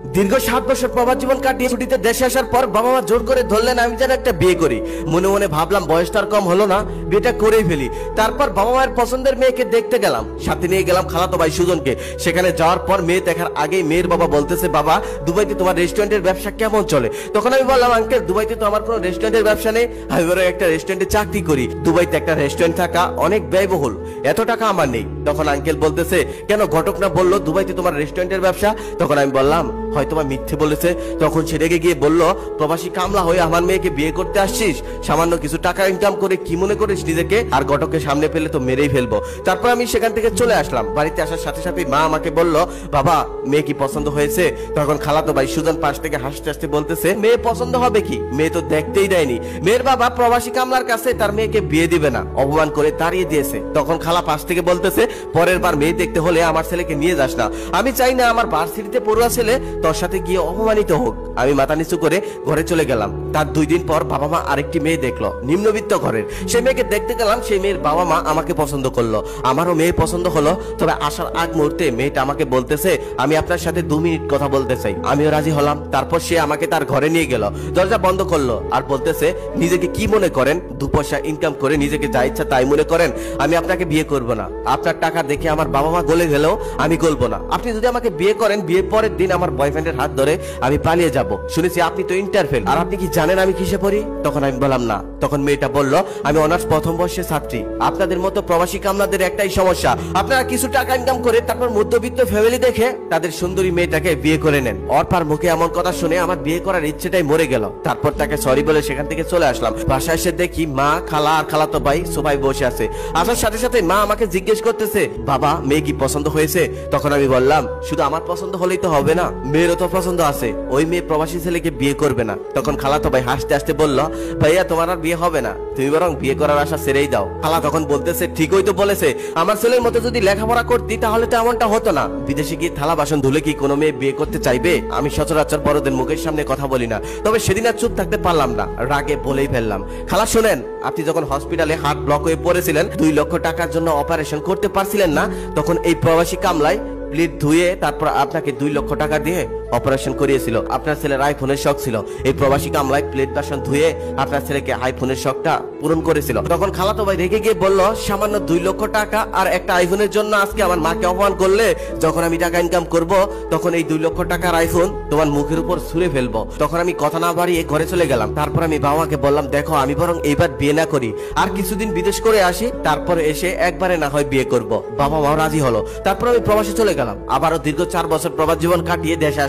দীর্ঘ 7 বছর প্রবাস জীবন কাটিয়ে ছুটিতে দেশে আসার পর বাবা মা জোর করে ধরলেন আমি যেন একটা বিয়ে করি। মনে মনে ভাবলাম বয়সটা আর কম হলো না, বিয়েটা করেই ফেলি। তারপর বাবা মায়ের পছন্দের মেয়েকে দেখতে গেলাম, সাথে নিয়ে গেলাম খালাতো ভাই সুজনকে। সেখানে যাওয়ার পর মেয়ে দেখার আগেই মেয়ের বাবা বলতেছে, বাবা দুবাইতে তোমার রেস্টুরেন্টের ব্যবসা কেমন চলে? তখন আমি বললাম, আঙ্কেল দুবাইতে তো আমার কোনো রেস্টুরেন্টের ব্যবসা নেই, আমি বরং একটা রেস্টুরেন্টে চাকরি করি। দুবাইতে একটা রেস্টুরেন্ট থাকা অনেক ব্যয়বহুল, এত টাকা আমার নেই। তখন আঙ্কেল বলতেছে, কেন ঘটক না বললো দুবাইতে তোমার রেস্টুরেন্টের ব্যবসা? তখন আমি বললাম, হয়তো বা মিথ্যে বলেছে। তখন সে রেগে গিয়ে বলল, প্রবাসী কামলা হয়ে আমার মেয়েকে বিয়ে করতে আসছিস? সামান্য কিছু টাকা ইনকাম করে কি মনে করিস নিজেকে? আর ঘটককে সামনে পেলে তো মেরেই ফেলবো। তারপর আমি সেখান থেকে চলে আসলাম। বাড়িতে আসার সাথে সাথে মা আমাকে বলল, বাবা মেয়ে কি পছন্দ হয়েছে? তখন খালাতো ভাই সুজন পাশ থেকে হাসতে হাসতে বলতেছে, মেয়ে পছন্দ হবে কি, মেয়ে তো দেখতেই দেয়নি। মেয়ের বাবা প্রবাসী কামলার কাছে তার মেয়েকে বিয়ে দিবে না, অপমান করে তাড়িয়ে দিয়েছে। তখন খালা পাশ থেকে বলতেছে, পরের বার মেয়ে দেখতে হলে আমার ছেলেকে নিয়ে যাস না। আমি চাই না আমার ভার্সিটিতে পড়ুয়া ছেলে তোর সাথে গিয়ে অপমানিত হোক। আমি মাথা নিচু করে ঘরে চলে গেলাম। তার 2 দিন পর বাবা মা আরেকটি মেয়ে দেখলো, নিম্নবিত্ত ঘরের। সেই মেয়েকে দেখতে গেলাম, সেই মেয়ের বাবা মা আমাকে পছন্দ করলো, আমারও মেয়ে পছন্দ হলো। তবে আসার আগ মুহূর্তে মেয়েটা আমাকে বলতেছে, আমি আপনার সাথে 2 মিনিট কথা বলতে চাই। আমিও রাজি হলাম। তারপর সে আমাকে তার ঘরে নিয়ে গেল, দরজা বন্ধ করলো আর বলতেছে, নিজেকে কি মনে করেন? 2 পয়সা ইনকাম করে নিজেকে যা ইচ্ছা তাই মনে করেন? আমি আপনাকে বিয়ে করব না। আপনার টাকা দেখে আমার বাবা মা গলে গেলেও আমি গলবো না। আপনি যদি আমাকে বিয়ে করেন, বিয়ে পরের দিন আমার বয়ফ্রেন্ডের হাত ধরে আমি পালিয়ে যাব। শুনেছি আপনি তো ইন্টারফেল, আর আপনি কি জানেন আমি কিসে পড়ি? তখন আমি বললাম না। তখন মেয়েটা বলল, আমি অনার্স প্রথম বর্ষের ছাত্রী। আপনাদের মতো প্রবাসী কামলাদের একটাই সমস্যা, আপনারা কিছু টাকা ইনকাম করে তারপর মধ্যবিত্ত ফ্যামিলি দেখে তাদের সুন্দরী মেয়েটাকে বিয়ে করে নেন। অর্পার মুখে এমন কথা শুনে আমার বিয়ে করার ইচ্ছেটাই মরে গেল। তারপর তাকে সরি বলে সেখান থেকে চলে আসলাম। বাসায় এসে দেখি মা, খালা আর খালাতো ভাই সবাই বসে আছে। আসার সাথে সাথে মা আমাকে জিজ্ঞেস করতেছে, বাবা মেয়ে কি পছন্দ হয়েছে? তখন আমি বললাম, শুধু আমার পছন্দ হলেই তো হবে না, মেয়েরও তো পছন্দ আছে। ওই মেয়ে প্রবাসী ছেলেকে বিয়ে করবে না। তখন খালাতো ভাই হাসতে হাসতে বলল, ভাইয়া তোমার আর বিয়ে হবে না, তুমি বরং বিয়ে করার আশা ছেড়েই দাও। খালা তখন বলতেছে, ঠিকই তো বলেছে, আমার ছেলের মতো যদি লেখাপড়া করতি তাহলে তো এমনটা হতো না। বিদেশে গিয়ে থালা বাসন ধুলে কি কোনো মেয়ে বিয়ে করতে চাইবে? আমি সচরাচর বড়দের মুখের সামনে কথা বলি না, তবে সেদিন আর চুপ থাকতে পারলাম না, রাগে বলেই ফেললাম, খালা শোনেন, আপনি যখন হসপিটালে হার্ট ব্লক হয়ে পড়েছিলেন, 2 লক্ষ টাকার জন্য অপারেশন করতে পারছিলেন না, তখন এই প্রবাসী কামলায় প্লেট ধুয়ে তারপর আপনাকে 2 লক্ষ টাকা দিয়ে অপারেশন করিয়েছিল। আপনার ছেলের আইফোনের শখ ছিল, এই প্রবাসী কামলায় প্লেট বাসন ধুয়ে আপনার ছেলেকে আইফোনের শখটা পূরণ করেছিল। তখন খালাতো ভাই রেগে গিয়ে বলল, সামান্য 2 লক্ষ টাকা আর একটা আইফোনের জন্য আজকে আমার মাকে অপমান করলে? যখন আমি টাকা ইনকাম করব তখন এই 2 লক্ষ টাকার আইফোন তোমার মুখের উপর ছুঁড়ে ফেলবো। তখন আমি কথা না বাড়িয়ে ঘরে চলে গেলাম। তারপর আমি বাবাকে বললাম, দেখো আমি বরং এইবার বিয়ে না করি, আর কিছুদিন বিদেশ করে আসি, তারপর এসে একবারে না হয় বিয়ে করব। বাবা মাও রাজি হলো। তারপর আমি প্রবাসে চলে গেলাম। আবারও দীর্ঘ 4 বছর প্রবাস জীবন কাটিয়ে দেশে